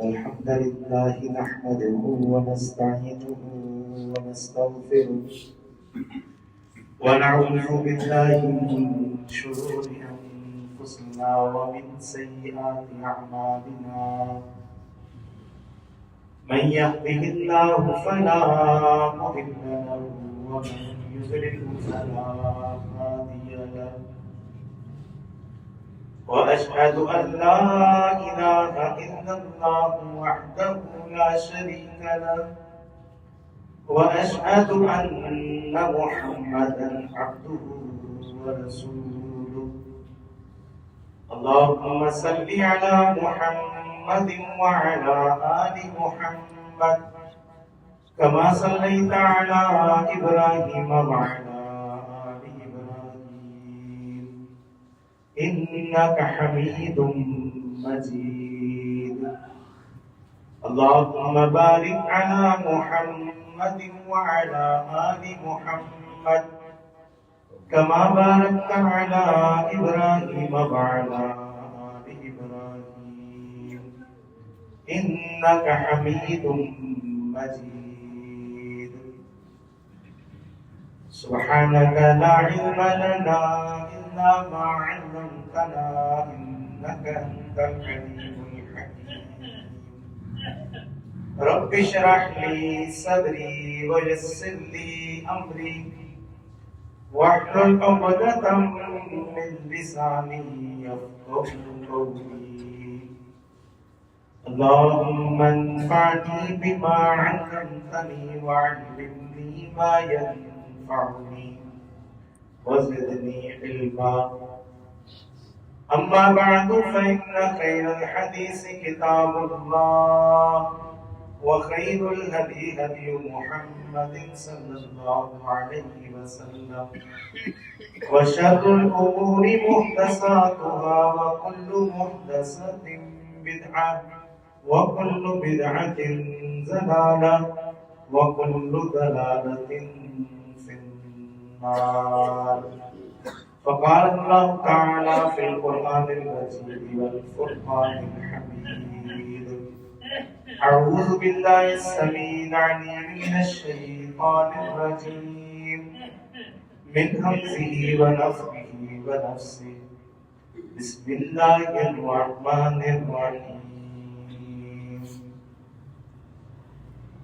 الحمد لله نحمده ونستعينه ونستغفره ونعوذ بالله من شرور أنفسنا ومن سيئات أعمالنا من يهده الله فلا مضل له ومن يضلل فلا هادي له وأشهد أن لا إله إلا الله وحده لا شريك له وأشهد أن محمدا عبده ورسوله اللهم صل على محمد وعلى آل محمد كما صليت على إبراهيم وعلى آل إبراهيم إنك حميد مجيد اللهم بارك على محمد وعلى آل محمد كما باركت على إبراهيم وعلى آل إبراهيم إنك حميد مجيد سبحانك لا علم لنا إلا ما علمتنا إنك أنت العليم الحكيم رب اشرح لي صدري ويسر لي أمري واحلل عقدة من لساني يفقهوا قولي اللهم انفعني بما علمتني وعلمني ما ينفعني وزدني علما أما بعد فإن خير الحديث كتاب الله وخير الهدي هدي محمد صلى الله عليه وسلم وشر الأمور محدثاتها وكل محدثة بدعة وكل بدعة ضلالة وكل ضلالة في النار فقال الله تعالى في القرآن المجيد والفرقان الحميد أعوذ بالله السميع العليم من الشيطان الرجيم من همزه ونفخه ونفسه بسم الله الرحمن الرحيم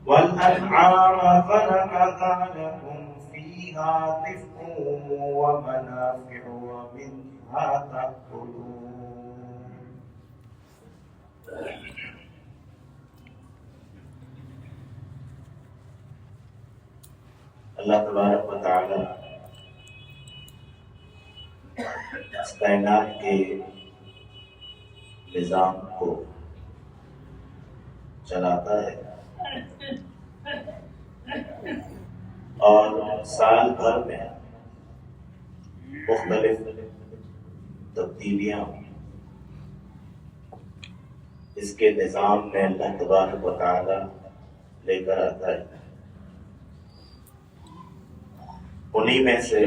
والأنعام خلقها لكم فيها دفء ومنافع ومنها تأكلون اللہ تبارک و تعالی اس کائنات کے نظام کو چلاتا ہے اور سال بھر میں مختلف تبدیلیاں اس کے نظام میں اللہ تبارک و تعالی لے کر آتا ہے. انہی میں سے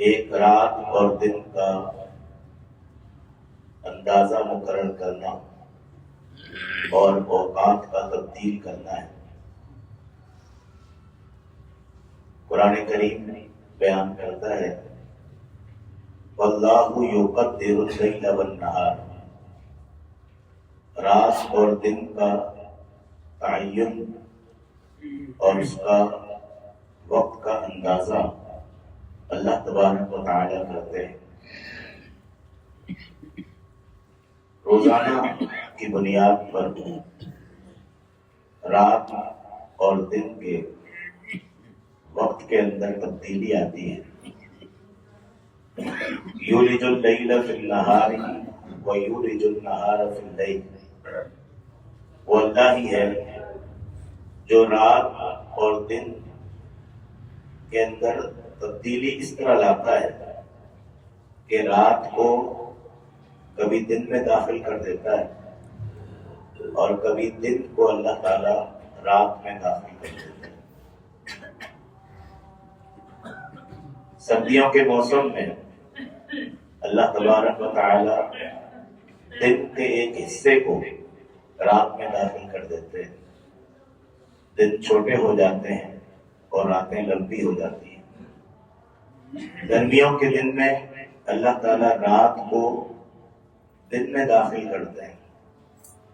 ایک رات اور دن کا اندازہ مقرر کرنا اور اوقات کا تبدیل کرنا ہے. قرآن کریم بیان کرتا ہے واللہ یقدر اللیل والنہار، رات اور دن کا تعین اور اس کا وقت کا اندازہ اللہ تبارک و تعالی کرتے ہیں. روزانہ کی بنیاد پر رات اور دن کے وقت کے اندر تبدیلی آتی ہے. یولج اللیل فی النہار ویولج النہار فی اللیل، وہ اللہ ہی ہے جو رات اور دن کے اندر تبدیلی اس طرح لاتا ہے کہ رات کو کبھی دن میں داخل کر دیتا ہے اور کبھی دن کو اللہ تعالی رات میں داخل کر دیتا ہے. سردیوں کے موسم میں اللہ تبارک و تعالی دن کے ایک حصے کو رات میں داخل کر دیتے ہیں. دن چھوٹے ہو جاتے ہیں اور راتیں لمبی ہو جاتی ہیں. گرمیوں کے دن میں اللہ تعالیٰ رات کو دن میں داخل کرتے ہیں.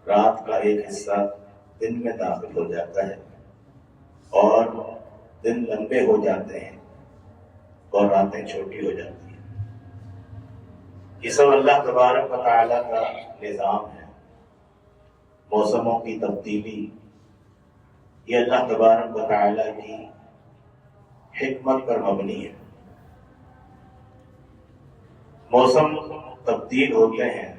رات کا ایک حصہ دن میں داخل ہو جاتا ہے اور دن لمبے ہو جاتے ہیں اور راتیں چھوٹی ہو جاتی ہیں. یہ سب اللہ تبارک و تعالیٰ کا نظام ہے. موسموں کی تبدیلی یہ اللہ تبارک و تعالیٰ کی حکمت پر مبنی ہے. موسم تبدیل ہوتے ہیں.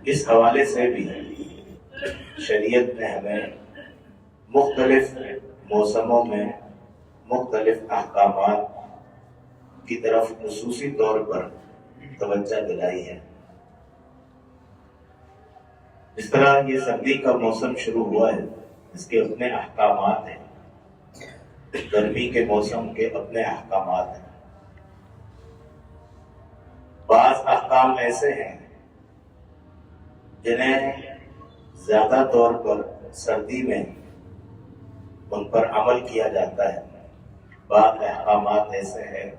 اس حوالے سے بھی شریعت نے ہمیں مختلف موسموں میں مختلف احکامات کی طرف خصوصی طور پر توجہ دلائی ہے. اس طرح یہ سردی کا موسم شروع ہوا ہے، اس کے اپنے احکامات ہیں. گرمی کے موسم کے اپنے احکامات ہیں. بعض احکام ایسے ہیں جنہیں زیادہ طور پر سردی میں ان پر عمل کیا جاتا ہے. بعض احکامات ایسے ہیں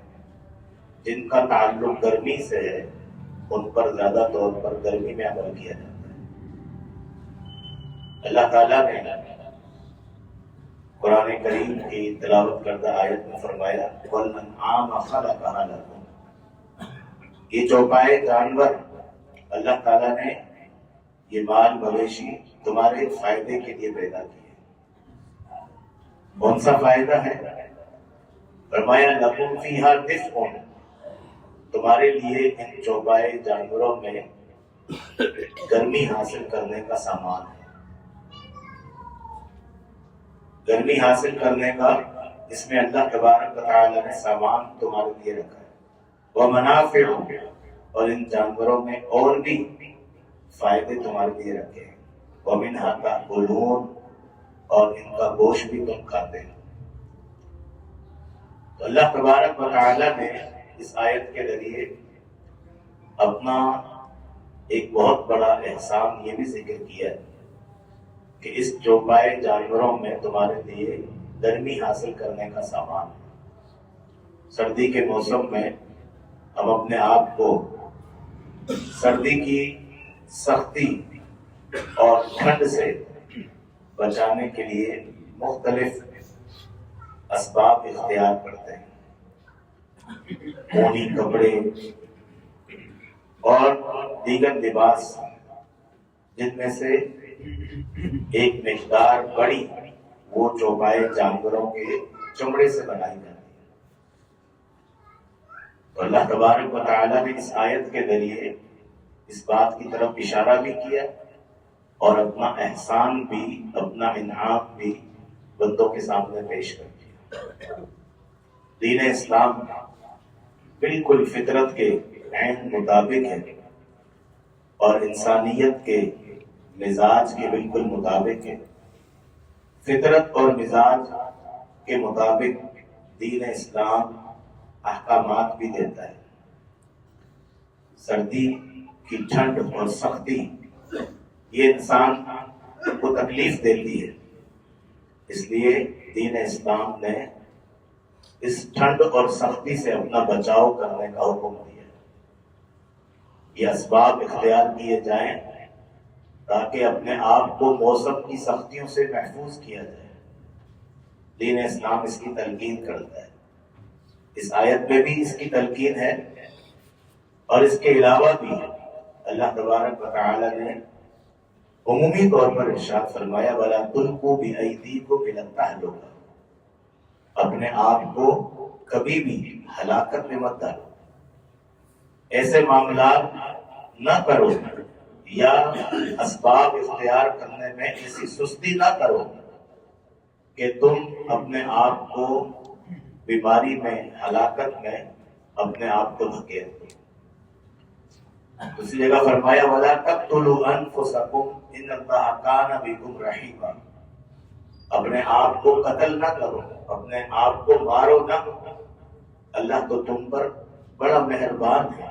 جن کا تعلق گرمی سے ہے، ان پر زیادہ طور پر گرمی میں عمل کیا جاتا ہے. اللہ تعالیٰ نے قرآن کریم کی تلاوت کردہ آیت میں فرمایا وَالْأَنْعَامَ خَلَقَهَا لَكُمْ. یہ چوپائے جانور اللہ تعالیٰ نے یہ مال مویشی تمہارے فائدے کے لیے پیدا کیے. کون سا فائدہ ہے؟ فرمایا لَكُمْ فِيهَا دِفْءٌ. تمہارے لیے ان چوپائے جانوروں میں گرمی حاصل کرنے کا سامان ہے. گرمی حاصل کرنے کا اس میں اللہ تبارک و تعالیٰ نے سامان تمہارے لیے رکھا ہے. وَمَنَافِعُ. اور ان جانوروں میں اور بھی فائدے تمہارے لیے رکھے ہیں. وَمِنْهَا تَأْكُلُونَ. اور ان کا گوشت بھی تم کھاتے ہیں. تو اللہ تبارک و تعالیٰ نے اس آیت کے ذریعے اپنا ایک بہت بڑا احسان یہ بھی ذکر کیا ہے کہ اس چوپائے جانوروں میں تمہارے لیے گرمی حاصل کرنے کا سامان ہے. سردی کے موسم میں ہم اپنے آپ کو سردی کی سختی اور ٹھنڈ سے بچانے کے لیے مختلف اسباب اختیار کرتے ہیں. اونی کپڑے اور دیگر لباس، جن میں سے ایک مقدار بڑی وہ چوپائے جانوروں کے چمڑے سے بنائی جاتی ہے. تو اللہ تبارک و تعالیٰ نے اس آیت کے ذریعے اس بات کی طرف اشارہ بھی کیا اور اپنا احسان بھی، اپنا انعام بھی بندوں کے سامنے پیش کر دیا. دین اسلام بالکل فطرت کے عین مطابق ہے اور انسانیت کے مزاج کے بالکل مطابق ہے. فطرت اور مزاج کے مطابق دین اسلام احکامات بھی دیتا ہے. سردی کی ٹھنڈ اور سختی یہ انسان کو تکلیف دیتی ہے، اس لیے دین اسلام نے اس ٹھنڈ اور سختی سے اپنا بچاؤ کرنے کا حکم دیا. یہ اسباب اختیار کیے جائیں تاکہ اپنے آپ کو موسم کی سختیوں سے محفوظ کیا جائے. دین اسلام اس کی تلقین کرتا ہے. اس آیت میں بھی اس کی تلقین ہے اور اس کے علاوہ بھی اللہ تبارک و تعالی نے عمومی طور پر ارشاد فرمایا وَلَا تُلْقُوا بِأَيْدِيكُمْ إِلَى التَّهْلُكَةِ. اپنے آپ کو کبھی بھی ہلاکت میں مت ڈالو. ایسے معاملات نہ کرو یا اسباب اختیار کرنے میں ایسی سستی نہ کرو کہ تم اپنے آپ کو بیماری میں، ہلاکت میں اپنے آپ کو دھکیل دو. دوسری جگہ فرمایا وَلَا تَقْتُلُوا أَنفُسَكُمْ إِنَّ اللَّهَ كَانَ بِكُمْ رَحِيمًا. اپنے آپ کو قتل نہ کرو، اپنے آپ کو مارو نہ. اللہ تو تم پر بڑا مہربان ہے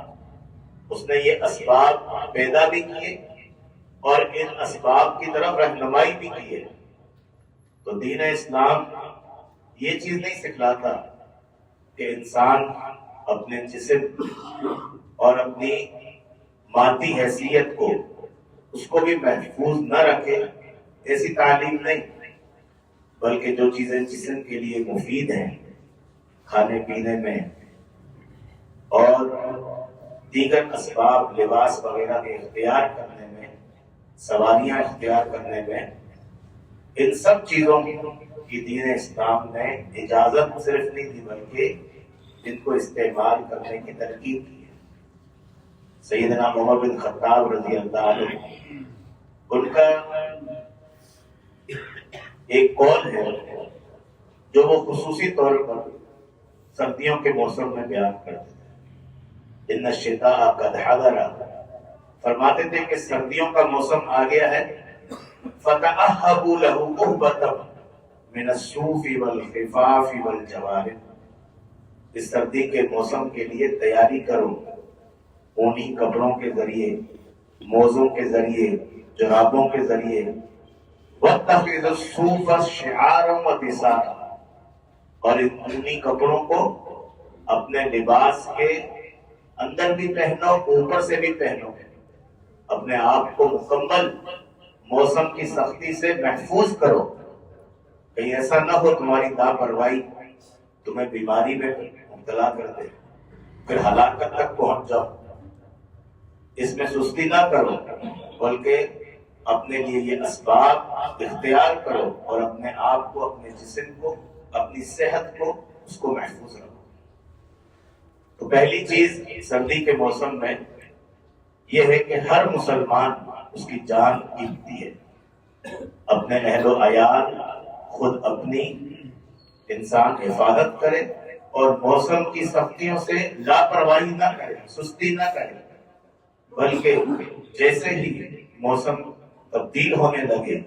اس نے یہ اسباب پیدا بھی کیے اور ان اسباب کی طرف رہنمائی بھی کی ہے۔ تو دین اسلام یہ چیز نہیں سکھلاتا کہ انسان اپنے جسم اور اپنی مادی حیثیت کو اس کو بھی محفوظ نہ رکھے، ایسی تعلیم نہیں، بلکہ جو چیزیں جسم کے لیے مفید ہیں کھانے پینے میں اور دیگر اسباب لباس وغیرہ کے اختیار کرنے میں، سواریاں اختیار کرنے میں، ان سب چیزوں کی دین اسلام نے اجازت صرف نہیں دی بلکہ ان کو استعمال کرنے کی ترغیب کی ہے۔ سیدنا عمر بن خطاب رضی اللہ عنہ، ان کا ایک قول ہے جو وہ خصوصی طور پر سردیوں کے موسم میں بیان کرتے تھے۔ ان الشتاء قد حضر، فرماتے تھے کہ سردیوں کا موسم آ گیا ہے، فتأہبوا لہ اہبۃ من الصوف والخفاف والجوارب، اس سردی کے موسم کے لیے تیاری کرو اونی کپڑوں کے ذریعے، موزوں کے ذریعے، جرابوں کے ذریعے، واتخذوا الصوف شعارا وبساطا، اور ان اونی کپڑوں کو اپنے لباس کے اندر بھی پہنو، اوپر سے بھی پہنو، اپنے آپ کو مکمل موسم کی سختی سے محفوظ کرو، کہیں ایسا نہ ہو تمہاری لاپرواہی تمہیں بیماری میں مبتلا کر دے، پھر ہلاکت تک پہنچ جاؤ۔ اس میں سستی نہ کرو بلکہ اپنے لیے یہ اسباب اختیار کرو اور اپنے آپ کو، اپنے جسم کو، اپنی صحت کو، اس کو محفوظ رکھو۔ تو پہلی چیز سردی کے موسم میں یہ ہے کہ ہر مسلمان، اس کی جان قیمتی ہے، اپنے اہل و عیال، خود اپنی انسان حفاظت کرے اور موسم کی سختیوں سے لاپرواہی نہ کرے، سستی نہ کرے، بلکہ جیسے ہی موسم تبدیل ہونے لگے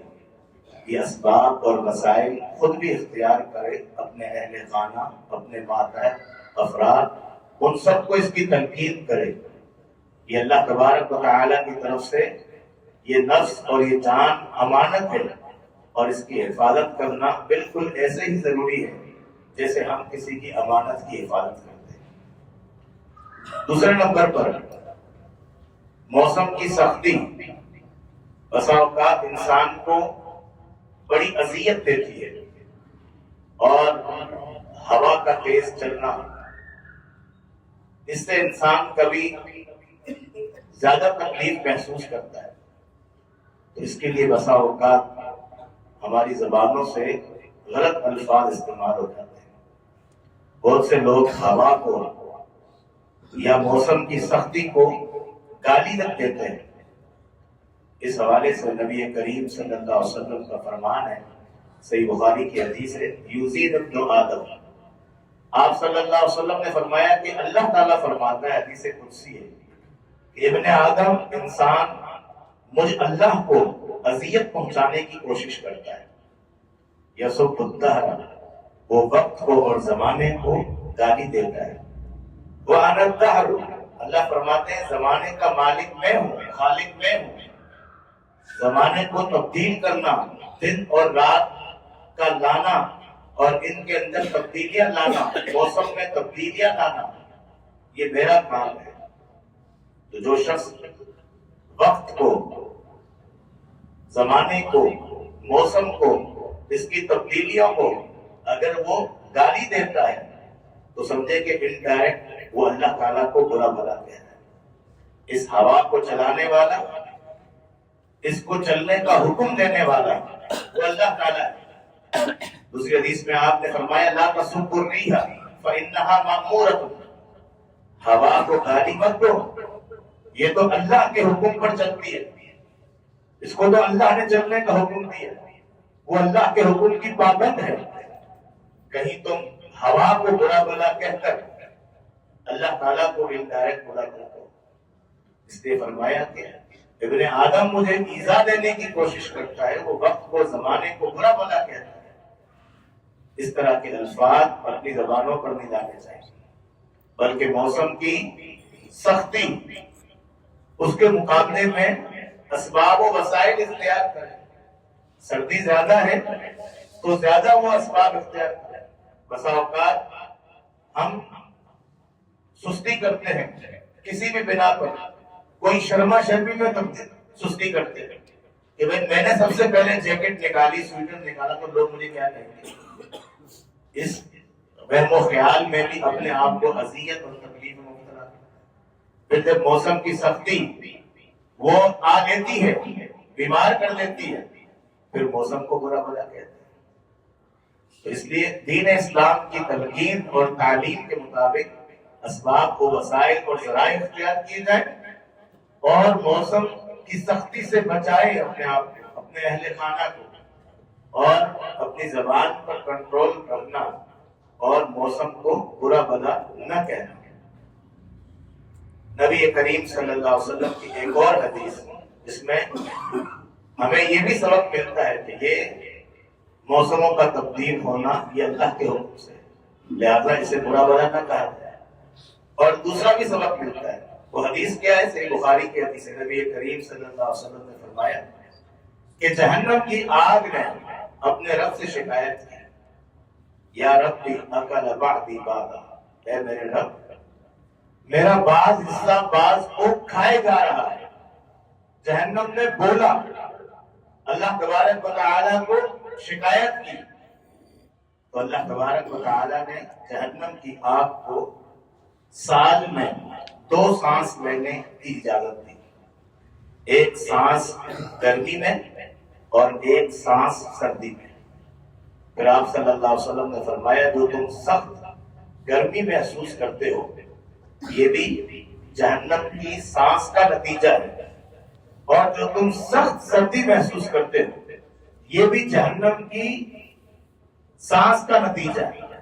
یہ اسباب اور وسائل خود بھی اختیار کرے، اپنے اہل خانہ، اپنے ماتحت افراد، ان سب کو اس کی تلقین کرے۔ یہ اللہ تبارک و تعالیٰ کی طرف سے یہ نفس اور یہ جان امانت ہے، اور اس کی حفاظت کرنا بالکل ایسے ہی ضروری ہے جیسے ہم کسی کی امانت کی حفاظت کرتے ہیں۔ دوسرے نمبر پر موسم کی سختی بسا اوقات انسان کو بڑی اذیت دیتی ہے، اور ہوا کا تیز چلنا، اس سے انسان کبھی زیادہ تکلیف محسوس کرتا ہے، تو اس کے لیے بسا اوقات ہماری زبانوں سے غلط الفاظ استعمال ہو جاتے ہیں۔ بہت سے لوگ ہوا کو یا موسم کی سختی کو گالی رکھ دیتے ہیں۔ اس حوالے سے نبی کریم صلی اللہ علیہ وسلم کا فرمان ہے، صحیح بخاری کی حدیث ہے، یزید ابن آدم، آپ صلی اللہ علیہ وسلم نے فرمایا کہ اللہ تعالیٰ فرماتا ہے، حدیث قدسی ہے، کہ ابن آدم، انسان مجھ اللہ کو اذیت پہنچانے کی کوشش کرتا ہے، یسب الدہر، وہ وقت کو اور زمانے کو گالی دیتا ہے، وَأَنَا الدَّهْرُ، اللہ فرماتے ہیں زمانے کا مالک میں ہوں، خالق میں ہوں، زمانے کو تبدیل کرنا، دن اور رات کا لانا اور ان کے اندر تبدیلیاں لانا، موسم میں تبدیلیاں لانا، یہ میرا کام ہے۔ تو جو شخص وقت کو، زمانے کو، موسم کو، اس کی تبدیلیوں کو اگر وہ گالی دیتا ہے تو سمجھے کہ انڈائریکٹ وہ اللہ تعالیٰ کو برا بھلا کہہ رہا ہے۔ اس ہوا کو چلانے والا، اس کو چلنے کا حکم دینے والا وہ اللہ تعالیٰ ہے۔ دوسری حدیث میں آپ نے فرمایا لا تسبوا الريح فإنها مأمورة، ہوا کو گالی مت دو، یہ تو اللہ کے حکم پر چلتی ہے، اس کو تو اللہ نے چلنے کا حکم دیا، وہ اللہ کے حکم کی پابند ہے۔ کہیں تم ہوا کو برا بھلا کہہ کر اللہ تعالیٰ کو انڈائریکٹ برا کر دو۔ اس لیے فرمایا کہ ابن آدم مجھے ایذا دینے کی کوشش کرتا ہے، وہ وقت کو، زمانے کو برا بھلا کہتا ہے۔ اس طرح کے الفاظ اپنی زبانوں پر نہیں لانے چاہیے، بلکہ موسم کی سختی اس کے مقابلے میں اسباب و وسائل اختیار کریں. سردی زیادہ ہے تو زیادہ وہ اسباب اختیار کریں. بسا اوقات ہم سستی کرتے ہیں کسی بھی بنا پر. کوئی شرما شرمی میں سستی کرتے ہیں کہ بھائی میں نے سب سے پہلے جیکٹ نکالی, سویٹر نکالا تو لوگ مجھے کیا کہیں گے. اس وہم و خیال میں بھی اپنے آپ کو اذیت اور تکلیف میں مبتلا. پھر جب موسم کی سختی وہ آ لیتی ہے, بیمار کر لیتی ہے, پھر موسم کو برا بھلا کہتے ہیں. تو اس لیے دین اسلام کی تلقین اور تعلیم کے مطابق اسباب و وسائل اور ذرائع اختیار کیے جائیں اور موسم کی سختی سے بچائے اپنے آپ کو, اپنے اہل خانہ کو, اور اپنی زبان پر کنٹرول کرنا اور موسم کو برا بھلا نہ کہنا. نبی کریم صلی اللہ علیہ وسلم کی ایک اور حدیث جس میں ہمیں یہ بھی سبق ملتا ہے کہ یہ موسموں کا تبدیل ہونا یہ اللہ کے حکم سے, لہذا اسے برا بھلا نہ کہا جائے. اور دوسرا بھی سبق ملتا ہے, وہ حدیث کیا ہے؟ صحیح بخاری کی حدیث ہے. نبی کریم صلی اللہ علیہ وسلم نے فرمایا کہ جہنم کی آگ نے اپنے رب سے شکایت کی, یا ربی اکل بعدی بعدا, اے میرے رب میرا بعض حصہ بعض کو کھائے جا رہا ہے. جہنم نے بولا, اللہ تبارک و تعالیٰ کو شکایت کی, تو اللہ تبارک و تعالیٰ نے جہنم کی آگ کو سال میں 2 سانس لینے کی اجازت دی. ایک سانس گرمی میں اور ایک سانس سردی میں. پھر آپ صلی اللہ علیہ وسلم نے فرمایا جو تم سخت گرمی محسوس کرتے ہو یہ بھی جہنم کی سانس کا نتیجہ ہے, اور جو تم سخت سردی محسوس کرتے ہو یہ بھی جہنم کی سانس کا نتیجہ ہے.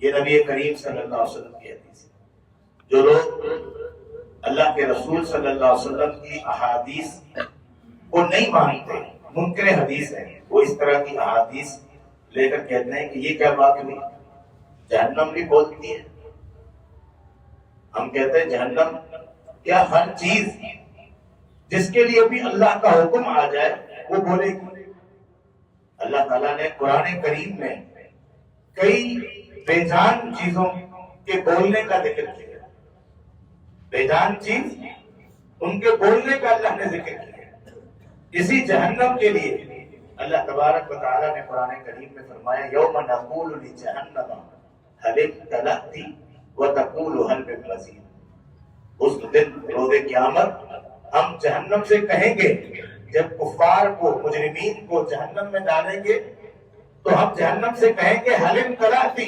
یہ نبی کریم صلی اللہ علیہ وسلم کی حدیث ہے. جو لوگ اللہ کے رسول صلی اللہ علیہ وسلم کی احادیث کو نہیں مانتے, منکر حدیث ہیں, وہ اس طرح کی احادیث لے کر کہتے ہیں کہ یہ کیا بات ہوئی, جہنم بھی بولتی ہے. ہم کہتے ہیں جہنم کیا ہر چیز جس کے لیے بھی اللہ کا حکم آ جائے وہ بولے گی؟ اللہ تعالیٰ نے قرآن کریم میں کئی بے جان چیزوں کے بولنے کا ذکر کیا. بے جان چیز ان کے بولنے کا اللہ نے ذکر کیا. اسی جہنم کے لیے اللہ تبارک و تعالیٰ نے قرآن کریم میں فرمایا یوم نقول لجہنم هل امتلأت وتقول هل من مزید. اس دن روز قیامت ہم جہنم سے کہیں گے, جب کفار کو, مجرمین کو جہنم میں ڈالیں گے تو ہم جہنم سے کہیں گے هل امتلأت,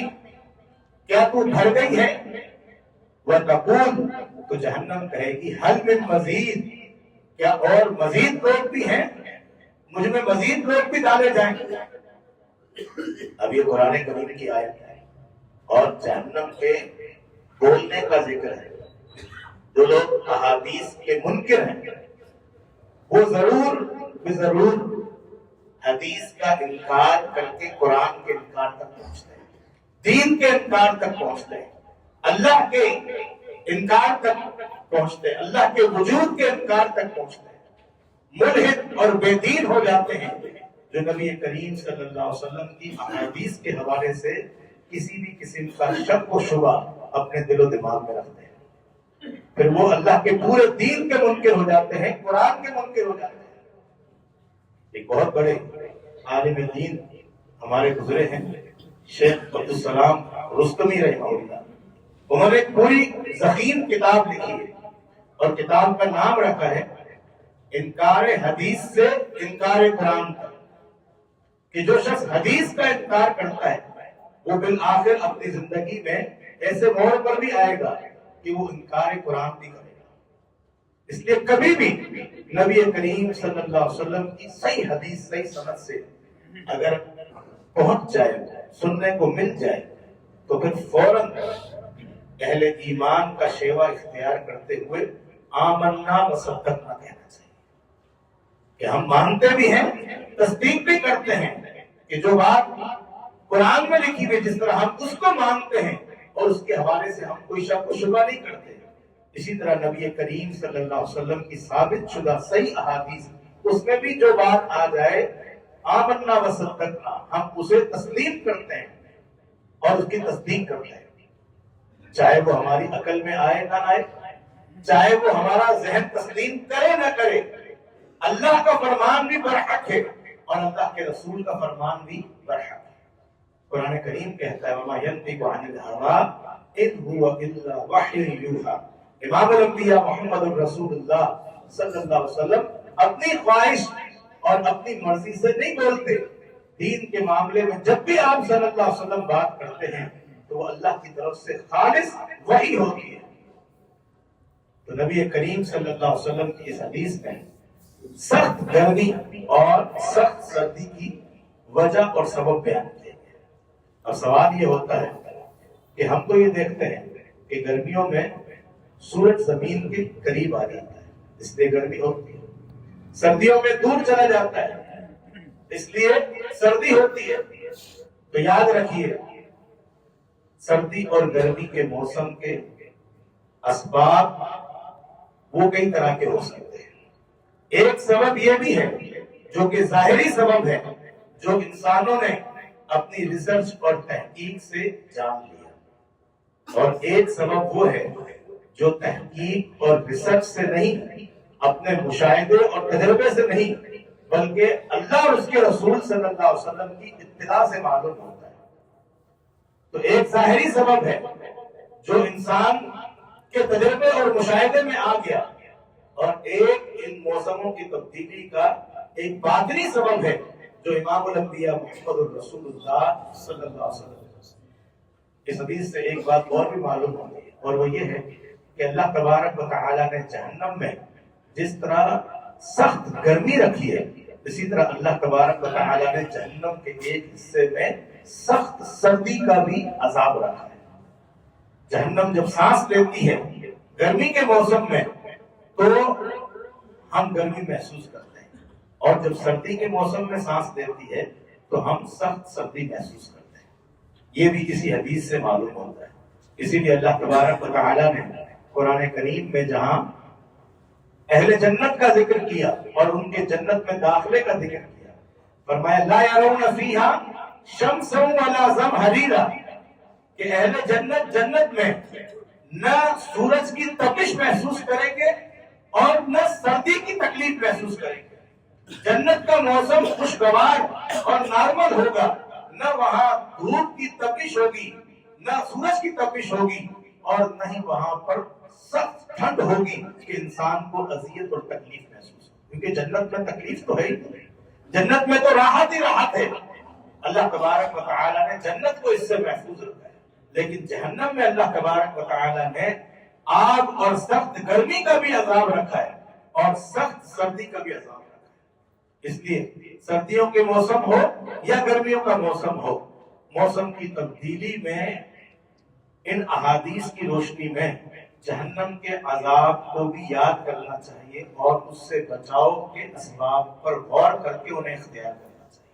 کیا تو بھر گئی ہے؟ وتقول, تو جہنم کہے گی هل من مزید, کیا اور مزید لوگ بھی ہیں, مجھ میں مزید لوگ بھی ڈالے جائیں گے. اب یہ قرآن کریم کی آیت ہے اور جہنم کے بولنے کا ذکر ہے. جو لوگ احادیث کے منکر ہیں وہ ضرور حدیث کا انکار کر کے قرآن کے انکار تک پہنچتے ہیں, دین کے انکار تک پہنچتے ہیں, اللہ کے انکار تک پہنچتے ہیں, اللہ کے وجود کے انکار تک پہنچتے ہیں, ملحد اور بے دین ہو جاتے ہیں جو نبی کریم صلی اللہ علیہ وسلم کی احادیث کے حوالے سے کسی بھی قسم کا شک و شبہ اپنے دل و دماغ میں رکھتے ہیں. پھر وہ اللہ کے پورے دین کے منکر ہو جاتے ہیں, قرآن کے منکر ہو جاتے ہیں. ایک بہت بڑے عالم دین ہمارے گزرے ہیں, شیخ عبدالسلام رستمی رحمہ اللہ. انہوں نے ایک پوری ضخیم کتاب لکھی ہے اور کتاب کا نام رکھا ہے انکار حدیث سے انکار قرآن کا. کہ جو شخص حدیث کا انکار کرتا ہے وہ بالآخر اپنی زندگی میں ایسے موڑ پر بھی آئے گا کہ وہ انکار قرآن بھی کرے گا. اس لیے کبھی بھی نبی کریم صلی اللہ علیہ وسلم کی صحیح حدیث صحیح سند سے اگر پہنچ جائے, سننے کو مل جائے, تو پھر فوراً اہل ایمان کا شیوا اختیار کرتے ہوئے آمنا وصدقنا کہنا چاہیے کہ ہم مانتے بھی ہیں, تصدیق بھی کرتے ہیں کہ جو بات قرآن میں لکھی ہوئی جس طرح ہم اس کو مانتے ہیں اور اس کے حوالے سے ہم کوئی شک و شبہ نہیں کرتے, اسی طرح نبی کریم صلی اللہ علیہ وسلم کی ثابت شدہ صحیح احادیث، اس میں بھی جو بات آ جائے آمنا و صدقنا، ہم اسے تسلیم کرتے ہیں اور اس کی تصدیق کرتے ہیں، چاہے وہ ہماری عقل میں آئے نہ آئے، چاہے وہ ہمارا ذہن تسلیم کرے نہ کرے، اللہ کا فرمان بھی برحق ہے اور اللہ کے رسول کا فرمان بھی برحق ہے۔ قرآن کریم کہتا ہے وَمَا يَنطِقُ عَنِ الْهَوَىٰ إِنْ هُوَ إِلَّا وَحْيٌ يُوحَىٰ۔ امام الانبیاء محمد الرسول اللہ صلی اللہ علیہ وسلم اپنی خواہش اور اپنی مرضی سے نہیں بولتے، دین کے معاملے میں جب بھی آپ صلی اللہ علیہ وسلم بات کرتے ہیں تو وہ اللہ کی طرف سے خالص وحی ہوتی ہے۔ تو نبی کریم صلی اللہ علیہ وسلم کی اس حدیث میں سخت گرمی اور سخت سردی کی وجہ اور سبب بیان کیے گئے۔ اور سوال یہ ہوتا ہے کہ ہم تو یہ دیکھتے ہیں کہ گرمیوں میں سورج زمین کے قریب آ جاتا ہے، اس لیے گرمی ہوتی ہے، سردیوں میں دور چلا جاتا ہے، اس لیے سردی ہوتی ہے۔ تو یاد رکھیے سردی اور گرمی کے موسم کے اسباب وہ کئی طرح کے ہو سکتے ہیں۔ ایک سبب یہ بھی ہے جو کہ ظاہری سبب ہے، جو انسانوں نے اپنی ریسرچ اور تحقیق سے جان لیا، اور ایک سبب وہ ہے جو تحقیق اور ریسرچ سے نہیں، اپنے مشاہدے اور تجربے سے نہیں، بلکہ اللہ اور اس کے رسول صلی اللہ علیہ وسلم کی اطلاع سے معلوم ہوتا ہے۔ تو ایک ظاہری سبب ہے جو انسان کے تجربے اور مشاہدے میں آ گیا، اور ایک ان موسموں کی تبدیلی کا ایک باطنی سبب ہے جو امام الانبیاء محمد الرسول اللہ صلی اللہ علیہ وسلم۔ اس حدیث سے ایک بات اور بھی معلوم ہوتی ہے، اور وہ یہ ہے کہ اللہ تبارک و تعالیٰ نے جہنم میں جس طرح سخت گرمی رکھی ہے، اسی طرح اللہ تبارک و تعالیٰ نے جہنم کے ایک حصے میں سخت سردی کا بھی عذاب رکھا ہے۔ جہنم جب سانس لیتی ہے گرمی کے موسم میں تو ہم گرمی محسوس کرتے ہیں، اور جب سردی کے موسم میں سانس لیتی ہے تو ہم سخت سردی محسوس کرتے ہیں۔ یہ بھی کسی حدیث سے معلوم ہوتا ہے۔ اسی لیے اللہ تبارک و تعالیٰ نے قرآن کریم میں جہاں اہل جنت کا ذکر کیا اور ان کے جنت میں داخلے کا ذکر کیا، فرمایا لا يرون فيها شمسا ولا زمهريرا، کہ اہل جنت جنت میں نہ سورج کی تپش محسوس کریں گے اور نہ سردی کی تکلیف محسوس کریں گے۔ جنت کا موسم خوشگوار اور نارمل ہوگا، نہ وہاں دھوپ کی تپش ہوگی، نہ سورج کی تپش ہوگی، اور نہ ہی وہاں پر سخت ٹھنڈ ہوگی کہ انسان کو اذیت اور تکلیف محسوس ہو، کیونکہ جنت میں تکلیف تو ہے ہی نہیں، جنت میں تو راحت ہی راحت ہے۔ اللہ تبارک و تعالیٰ نے جنت کو اس سے محفوظ رکھا ہے، لیکن جہنم میں اللہ تبارک و تعالیٰ نے آگ اور سخت گرمی کا بھی عذاب رکھا ہے اور سخت سردی کا بھی عذاب رکھا ہے۔ اس لیے سردیوں کے موسم ہو یا گرمیوں کا موسم ہو، موسم کی تبدیلی میں ان احادیث کی روشنی میں جہنم کے عذاب کو بھی یاد کرنا چاہیے اور اس سے بچاؤ کے اسباب پر غور کر کے انہیں اختیار کرنا چاہیے۔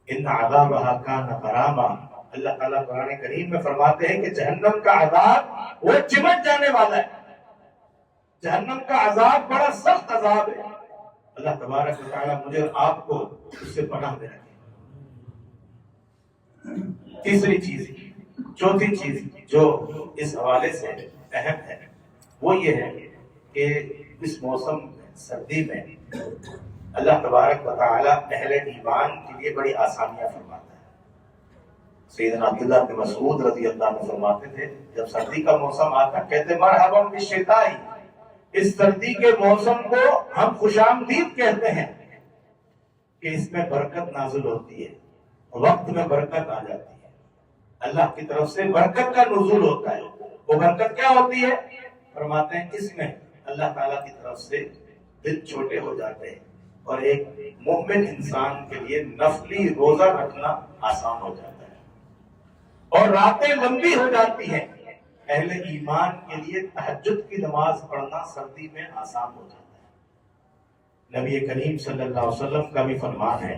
ان عذابھا کان غراما، اللہ تعالیٰ قرآن کریم میں فرماتے ہیں کہ جہنم کا عذاب وہ چمٹ جانے والا ہے، جہنم کا عذاب بڑا سخت عذاب ہے۔ اللہ تبارک و تعالیٰ مجھے اور آپ کو اس سے پناہ دے رکھے۔ تیسری چیز، چوتھی چیز جو اس حوالے سے اہم ہے وہ یہ ہے کہ اس موسم سردی میں اللہ تبارک و تعالیٰ اہل ایمان کے لیے بڑی آسانیاں فرماتا ہے۔ سیدنا عبداللہ بن مسعود رضی اللہ عنہ فرماتے تھے جب سردی کا موسم آتا کہتے مرحبا بالشتاء، اس سردی کے موسم کو ہم خوش آمدید کہتے ہیں کہ اس میں برکت نازل ہوتی ہے، وقت میں برکت آ جاتی ہے، اللہ کی طرف سے برکت کا نزول ہوتا ہے۔ وہ برکت کیا ہوتی ہے؟ فرماتے ہیں اس میں اللہ تعالیٰ کی طرف سے دل چھوٹے ہو جاتے ہیں اور ایک مومن انسان کے لیے نفلی روزہ رکھنا آسان ہو جاتا ہے اور راتیں لمبی ہو جاتی ہیں۔ اہل ایمان کے لیے تہجد کی نماز پڑھنا سردی میں آسان ہو جاتا ہے۔ نبی کریم صلی اللہ علیہ وسلم کا بھی فرمان ہے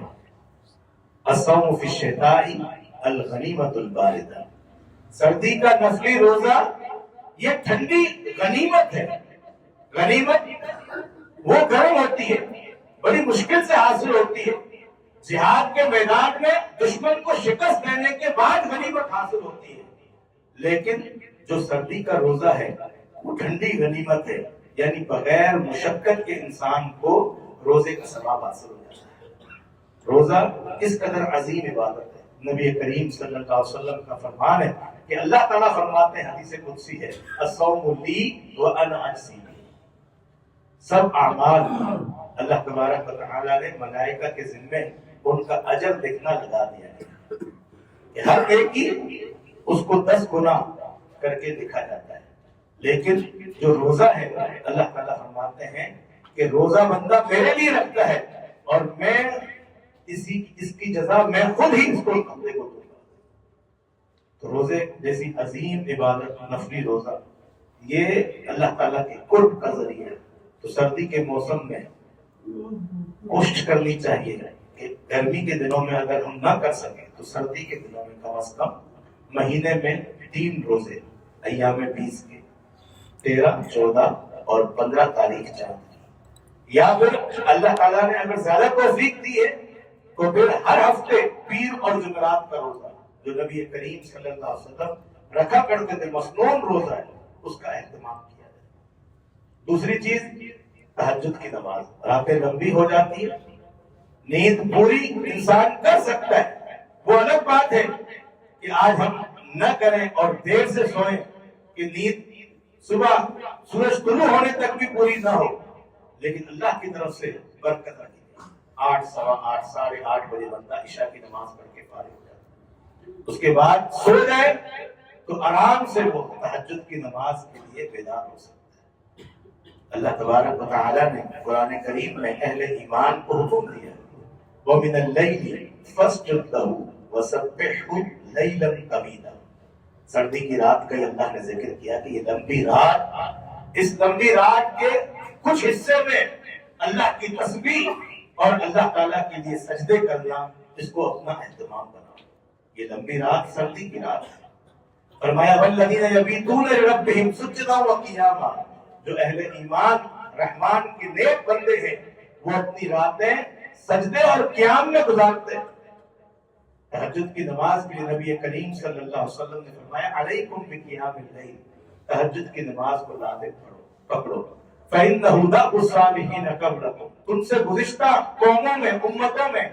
الصوم فی الشتاء الغنیمۃ الباردہ، سردی کا نفلی روزہ یہ ٹھنڈی غنیمت ہے. غنیمت وہ گرم ہوتی ہے، بڑی مشکل سے حاصل ہوتی ہے. جہاد کے میدان میں دشمن کو شکست دینے کے بعد غنیمت حاصل ہوتی ہے. لیکن جو سردی کا روزہ ہے وہ ٹھنڈی غنیمت ہے، یعنی بغیر مشقت کے انسان کو روزے کا ثواب حاصل ہو جاتا ہے. روزہ کس قدر عظیم عبادت ہے. نبی کریم صلی اللہ علیہ وسلم کا فرمان ہے کہ اللہ تعالیٰ فرماتے ہیں، حدیث قدسی ہے، الصوم لی وانا اجزی بہ. سب اعمال اللہ تبارک و تعالیٰ نے ملائکہ کے ذمے ان کا اجر لکھنا لگا دیا ہے کہ ہر ایک کی اس کو 10 گنا کر کے لکھا جاتا ہے. لیکن جو روزہ ہے اللہ تعالیٰ فرماتے ہیں کہ روزہ بندہ میرے لیے رکھتا ہے اور میں اس کی جزا میں خود ہی اس کو بندے کو دوں گا. تو روزے جیسی عظیم عبادت نفلی روزہ یہ اللہ تعالیٰ کے قرب کا ذریعہ ہے. تو سردی کے موسم میں کوشش کرنی چاہیے کہ گرمی کے دنوں میں اگر ہم نہ کر سکیں تو سردی کے دنوں میں کم از کم مہینے میں 3 روزے ایام 20 کے 13, 14 اور 15 تاریخ چاند کی، یا پھر اللہ تعالیٰ نے اگر زیادہ توفیق دی ہے تو پھر ہر ہفتے پیر اور جمعرات کا روزہ جو نبی کریم صلی اللہ علیہ وسلم رکھا کرتے تھے، مسنون روزہ ہے، اس کا اہتمام کیا جائے. دوسری چیز تہجد کی نماز. راتیں لمبی ہو جاتی ہے، نیند پوری انسان کر سکتا ہے، وہ الگ بات ہے کہ آج ہم نہ کریں اور دیر سے سوئیں کہ نیند صبح سورج طلوع ہونے تک بھی پوری نہ ہو. لیکن اللہ کی طرف سے برکت رکھی 8, 8:15, 8:30 بجے بندہ عشاء کی نماز پڑھ کے فارغ ہو جاتا ہے. اس کے بعد سو جائے تو آرام سے وہ تہجد کی نماز کے لیے بیدار ہو سکتا ہے. اللہ تبارک و تعالیٰ نے قرآن کریم میں اہل ایمان کو حکم دیا، وَمِنَ اللَّيْلِ فَاسْجُدْ لَهُ وَسَبِّحْهُ لَيْلًا طَوِيلًا. سردی کی رات کا اللہ نے ذکر کیا کہ یہ لمبی رات، اس لمبی رات کے کچھ حصے میں اللہ کی تسبیح اور اللہ تعالیٰ کے لیے سجدے کرنا، اس کو اپنا اہتمام بناؤ. یہ لمبی رات سردی کی رات ہے. فرمایا وَالَّذِينَ يَبِيتُونَ لِرَبِّهِمْ سُجَّدًا وَقِيَامًا. جو اہل ایمان رحمان کے نیک بندے ہیں وہ اپنی راتیں سجدے اور قیام میں گزارتے ہیں. تہجد کی نماز کے لیے نبی کریم صلی اللہ علیہ وسلم نے فرمایا علیکم بقیام اللیل. تہجد کی نماز کو لازم پکڑو. فإنہ دأب الصالحین قبلکم. تم سے گزشتہ قوموں میں، امتوں میں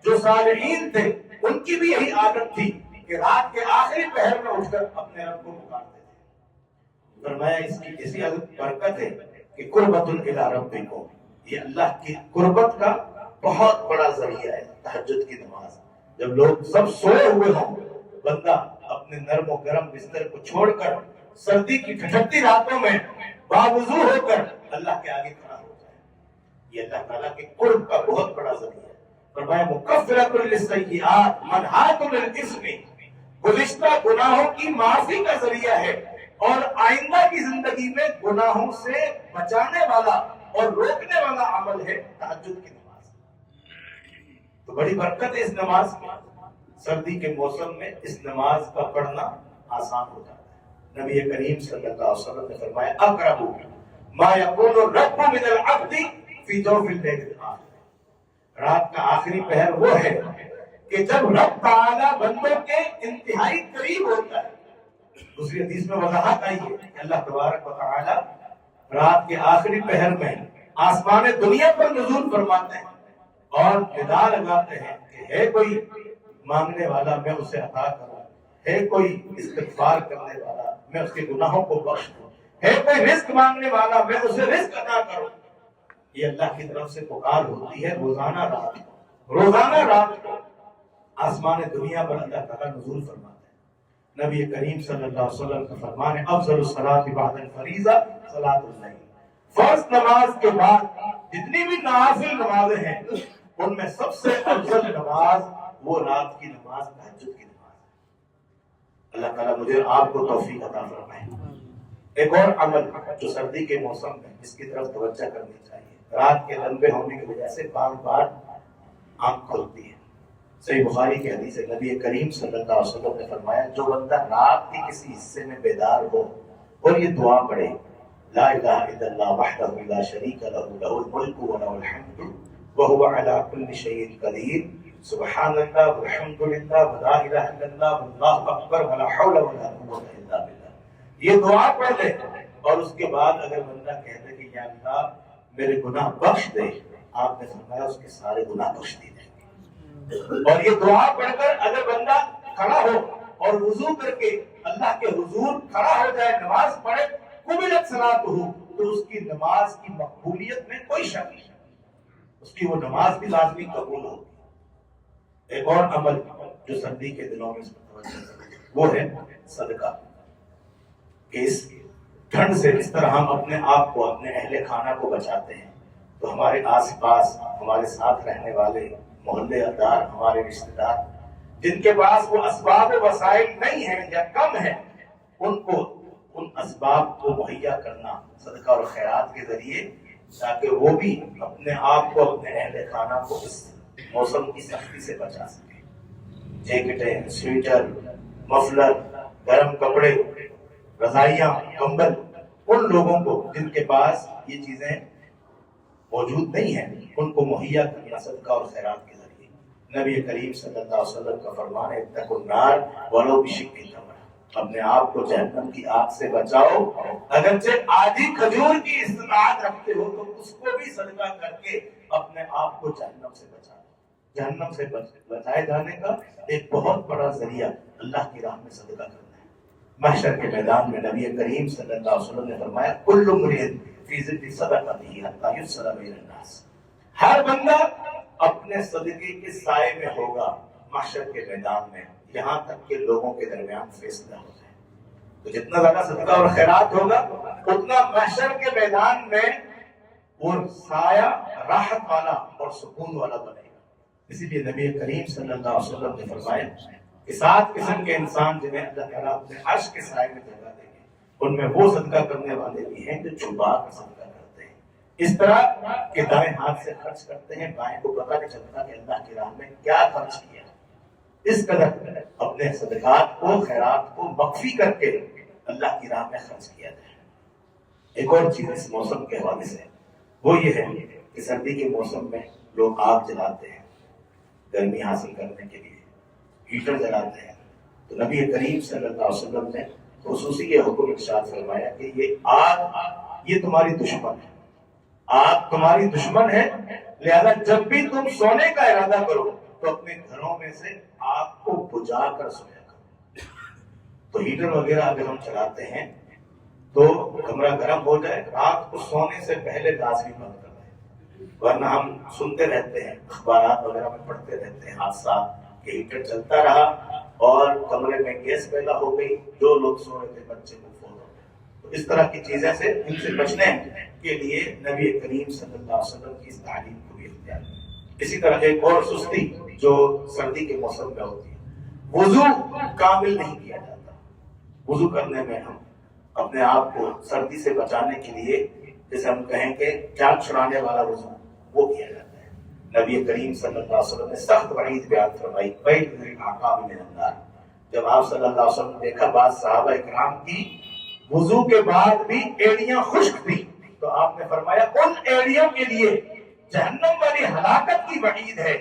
جو صالحین تھے ان کی بھی یہی عادت تھی کہ رات کے آخری پہر میں اٹھ کر اپنے رب کو پکارتے تھے. فرمایا اس کی ایسی برکت ہے کہ قربۃ الی ربکم، یہ اللہ کی قربت کا بہت بڑا ذریعہ ہے. تہجد کی نماز جب لوگ سب سوئے ہوئے ہوں، بندہ اپنے نرم و گرم بستر کو چھوڑ کر سردی کی ٹھنڈی راتوں میں باوضو ہو کر اللہ کے آگے کھڑا ہو جائے، یہ اللہ تعالیٰ کے قرب کا بہت بڑا ذریعہ ہے. فرمایا مکفرۃ للسیئات منہاۃ للإثم، گزشتہ گناہوں کی معافی کا ذریعہ ہے اور آئندہ کی زندگی میں گناہوں سے بچانے والا اور روکنے والا عمل ہے تہجد کی نماز. تو بڑی برکت ہے اس نماز میں. سردی کے موسم میں اس نماز کا پڑھنا آسان ہو جاتا ہے. نبی کریم صلی اللہ علیہ وسلم نے فرمایا اقرب ما یکون الرب من العبد فی جوف اللیل الآخر. رات کا آخری پہر وہ ہے کہ جب رب تعالی بندوں کے انتہائی قریب ہوتا ہے. دوسری حدیث میں وضاحت آئی ہے کہ اللہ تبارک و تعالی رات کے آخری پہر میں آسمان دنیا پر نزول فرماتے ہیں اور ندا لگاتے ہیں کہ ہے کوئی مانگنے والا میں اسے عطا کروں، ہے کوئی استغفار کرنے والا میں اس کے گناہوں کو بخش دوں، ہے کوئی رزق مانگنے والا میں اسے رزق عطا کروں. یہ اللہ کی طرف سے پکار ہوتی ہے روزانہ رات کو. روزانہ رات کو آسمان دنیا پر اللہ تعالیٰ نزول فرماتے ہیں. نبی کریم صلی اللہ علیہ وسلم کا فرمان ہے افضل الصلاۃ بعد الفریضہ صلاۃ اللیل. فرض نماز کے بعد جتنی بھی نوافل نمازیں ہیں ان میں سب سے افضل نماز وہ رات کی نماز تہجد کی نماز ہے. اللہ تعالیٰ مجھے آپ کو توفیق عطا فرمائے. ایک اور عمل جو سردی کے موسم میں اس کی طرف توجہ کرنی چاہیے. رات کے لمبے ہونے کی وجہ سے بار بار آنکھ کھلتی ہے. صحیح بخاری کی حدیث ہے نبی کریم صلی اللہ علیہ وسلم نے فرمایا جو بندہ رات کے کسی حصے میں بیدار ہو اور یہ دعا پڑھے لا الہ الا اللہ وحدہ لا شریک لہ لہ الملک ولہ الحمد وہو علی کل شیء قدیر سبحان اللہ والحمد للہ ولا الہ الا اللہ واللہ اکبر ولا حول ولا قوۃ الا باللہ. یہ دعا پڑھ لے اور اس کے بعد اگر بندہ کہتے کہ یا اللہ میرے گناہ بخش دے، آپ نے فرمایا اس کے سارے گناہ بخش دیے جائیں گے. اور یہ دعا پڑھ کر اگر بندہ کھڑا ہو اور وضو کر کے اللہ کے حضور کھڑا ہو جائے، نماز پڑھے، قبلت صلاتہ، تو اس کی نماز کی مقبولیت میں کوئی شک نہیں، اس کی وہ نماز بھی لازمی قبول ہوگی. ایک اور عمل جو سردی کے دنوں میں وہ ہے صدقہ. کہ اس ٹھنڈ سے جس طرح ہم اپنے آپ کو، اپنے اہل خانہ کو بچاتے ہیں، تو ہمارے آس پاس ہمارے ساتھ رہنے والے محلے دار، ہمارے رشتہ دار جن کے پاس وہ اسباب و وسائل نہیں ہیں یا کم ہیں، ان کو ان اسباب کو مہیا کرنا صدقہ اور خیرات کے ذریعے، تاکہ وہ بھی اپنے آپ کو، اپنے اہل خانہ کو اس موسم کی سختی سے بچا سکیں. جیکٹیں، سویٹر، مفلر، گرم کپڑے، رضائیاں، کمبل، ان لوگوں کو جن کے پاس یہ چیزیں موجود نہیں ہیں، ان کو مہیا کرنا صدقہ اور خیرات کے ذریعے. نبی کریم صلی اللہ علیہ وسلم کا فرمان ہے اتقوا النار ولو بشق تمرہ، اپنے آپ کو جہنم کی آگ سے بچاؤ، اگرچہ آدھی کھجور کی استطاعت رکھتے ہو تو اس کو بھی صدقہ کر کے اپنے آپ کو جہنم سے بچاؤ. جہنم سے بچائے جانے کا ایک بہت بڑا ذریعہ اللہ کی راہ میں صدقہ کرنا ہے. محشر کے میدان میں نبی کریم صلی اللہ علیہ وسلم نے فرمایا کل امرئ فی ظل صدقتہ حتی یفصل بین الناس، ہر بندہ اپنے صدقے کے سائے میں ہوگا محشر کے میدان میں، یہاں تک کہ لوگوں کے درمیان فیصلہ ہو جائے. تو جتنا زیادہ صدقہ اور خیرات ہوگا اتنا محشر کے میدان میں وہ سایہ راحت والا اور سکون والا بنے گا. اسی لیے نبی کریم صلی اللہ علیہ وسلم نے فرمایا کہ 7 قسم کے انسان جنہیں اللہ تعالیٰ اپنے عرش کے سائے میں جگہ دیں گے، ان میں وہ صدقہ کرنے والے بھی ہیں جو چھپا کر صدقہ کرتے ہیں، اس طرح کہ دائیں ہاتھ سے خرچ کرتے ہیں، بائیں کو پتہ نہیں چلتا کہ اللہ کی راہ میں کیا خرچ کیا. اس قدر اپنے صدقات کو، خیرات کو مخفی کر کے اللہ کی راہ میں خرچ کیا جائے. ایک اور چیز اس موسم کے حوالے سے وہ یہ ہے کہ سردی کے موسم میں لوگ آگ جلاتے ہیں گرمی حاصل کرنے کے لیے، ہیٹر جلاتے ہیں. تو نبی کریم صلی اللہ علیہ وسلم نے خصوصی یہ حکم ارشاد فرمایا کہ یہ آگ یہ تمہاری دشمن ہے، آگ تمہاری دشمن ہے، لہذا جب بھی تم سونے کا ارادہ کرو تو اپنے گھروں میں سے آگ کو بجھا کر سویا کرو. تو ہیٹر وغیرہ اگر ہم چلاتے ہیں تو کمرہ گرم ہو جائے، رات کو سونے سے پہلے گاز بھی بند کر دیں، ورنہ ہم سنتے رہتے ہیں، اخبارات وغیرہ میں پڑھتے رہتے ہیں حادثات کہ ہیٹر چلتا رہا اور کمرے میں گیس پیدا ہو گئی، جو لوگ سو رہے تھے بچے کو فوت ہو گئے. تو اس طرح کی چیزیں سے ان سے بچنے کے لیے نبی کریم صلی اللہ علیہ وسلم کی اس تعلیم کو بھی اختیار کیا. اسی طرح ایک اور سستی جو سردی کے موسم میں ہوتی ہے، وضو کامل نہیں کیا جاتا. وضو کرنے میں ہم اپنے آپ کو سردی سے بچانے کے لیے جیسے ہم کہیں کہ جان چھڑانے والا وضو وہ کیا جاتا ہے. نبی کریم صلی اللہ علیہ وسلم نے سخت وعید بیان فرمائی ویل للعقاب من النار. جب آپ صلی اللہ علیہ وسلم نے دیکھا بعض صحابہ اکرام کی وضو کے بعد بھی ایڑیاں خشک تھی تو آپ نے فرمایا ان ایڑیوں کے لیے جہنم والی ہلاکت کی وعید ہے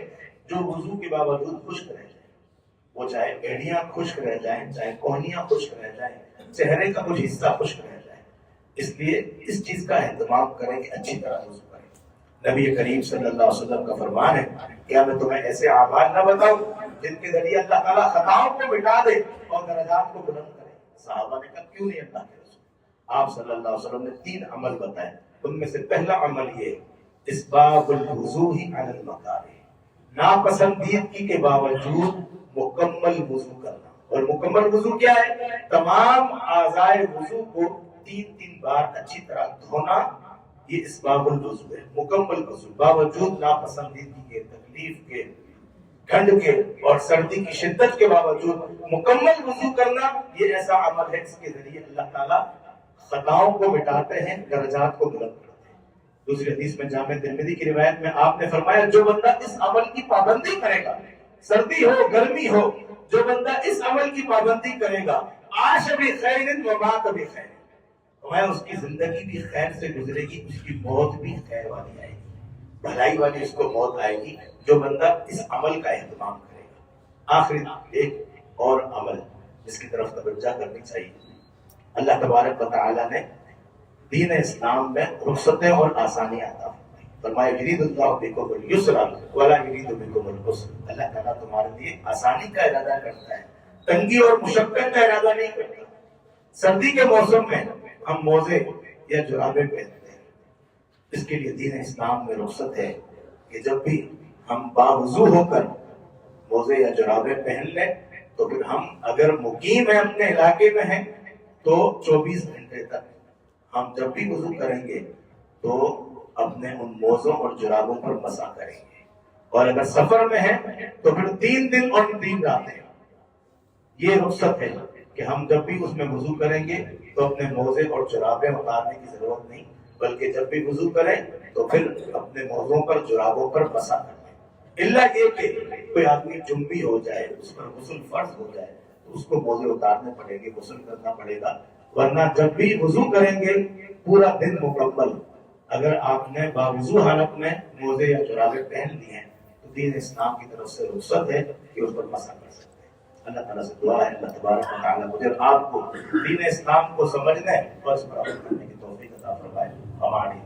جو وضو کے باوجود خشک رہ جائیں. وہ چاہے ایڑیاں خشک رہ جائیں، چاہے کوہنیاں خشک رہ جائیں، چہرے کا کچھ حصہ خشک رہ جائے. اس لیے اس چیز کا اہتمام کریں کہ اچھی طرح وضو کریں. نبی کریم صلی اللہ علیہ وسلم کا فرمان ہے کیا میں تمہیں ایسے اعمال نہ بتاؤں جن کے ذریعے اللہ تعالیٰ خطاؤں کو مٹا دے اور درجات کو بلند کرے. صحابہ نے کہا کیوں نہیں اللہ کے رسول؟ آپ صلی اللہ علیہ وسلم نے 3 عمل بتائے. ان میں سے پہلا عمل یہ اسباغ الوضوء علی المکارہ، ناپسندیدگی کے باوجود مکمل وضو کرنا. اور مکمل وضو کیا ہے؟ تمام اعضائے وضو کو 3 بار اچھی طرح دھونا، یہ اسباغ الوضو ہے. مکمل وضو باوجود ناپسندیدگی کے، تکلیف کے، ٹھنڈ کے اور سردی کی شدت کے باوجود مکمل وضو کرنا، یہ ایسا عمل ہے جس کے ذریعے اللہ تعالیٰ خطاؤں کو مٹاتے ہیں، درجات کو بلند کرتے ہیں. دوسری حدیث میں جامع ترمذی کی روایت میں آپ نے فرمایا جو بندہ اس عمل کی پابندی کرے گا، سردی ہو گرمی ہو، جو بندہ اس عمل کی پابندی کرے گا، عاش بخیر و مات بخیر، میں اس کی زندگی بھی خیر سے گزرے گی، اس کی موت بھی خیر والی آئے گی، بھلائی والی اس کو موت آئے گی، جو بندہ اس عمل کا اہتمام کرے گا۔ آخری ایک اور عمل جس کی طرف توجہ کرنی چاہیے، اللہ تبارک و تعالیٰ نے دین اسلام میں رخصتیں اور آسانیاں عطا فرمائی۔ فرمایا یرید اللہ بکم الیسر ولا یرید بکم العسر، اللہ تعالیٰ تمہارے لیے آسانی کا ارادہ کرتا ہے، تنگی اور مشقت کا ارادہ نہیں کرتا۔ سردی کے موسم میں ہم موزے یا جرابیں پہنتے ہیں، اس کے لیے دین اسلام میں رخصت ہے کہ جب بھی ہم باوضو ہو کر موزے یا جرابیں پہن لیں تو پھر ہم اگر مقیم ہیں اپنے علاقے میں ہیں تو 24 گھنٹے تک ہم جب بھی وضو کریں گے تو اپنے ان موزوں اور جرابوں پر مسح کریں گے، اور اگر سفر میں ہیں تو پھر 3 دن اور 3 راتیں یہ رخصت ہے کہ ہم جب بھی اس میں وضو کریں گے تو اپنے موزے اور جرابیں اتارنے کی ضرورت نہیں، بلکہ جب بھی وضو کریں تو پھر اپنے موزوں پر جرابوں پر مسح کریں، الا یہ کہ کوئی آدمی جنبی ہو جائے، اس پر غسل فرض ہو جائے تو اس کو موزے اتارنے پڑیں گے، غسل کرنا پڑے گا، ورنہ جب بھی وضو کریں گے پورا دن مکمل اگر آپ نے باوضو حالت میں موزے یا جرابیں پہن لی ہیں تو دین اسلام کی طرف سے رخصت ہے کہ اس پر مسح کر سکتے ہیں۔ اللہ تعالیٰ سے دعا ہے اللہ تبارک و تعالیٰ مجھے آپ کو دین اسلام کو سمجھنے اور اس پر عمل کرنے کی توفیق عطا فرمائے۔ ہماری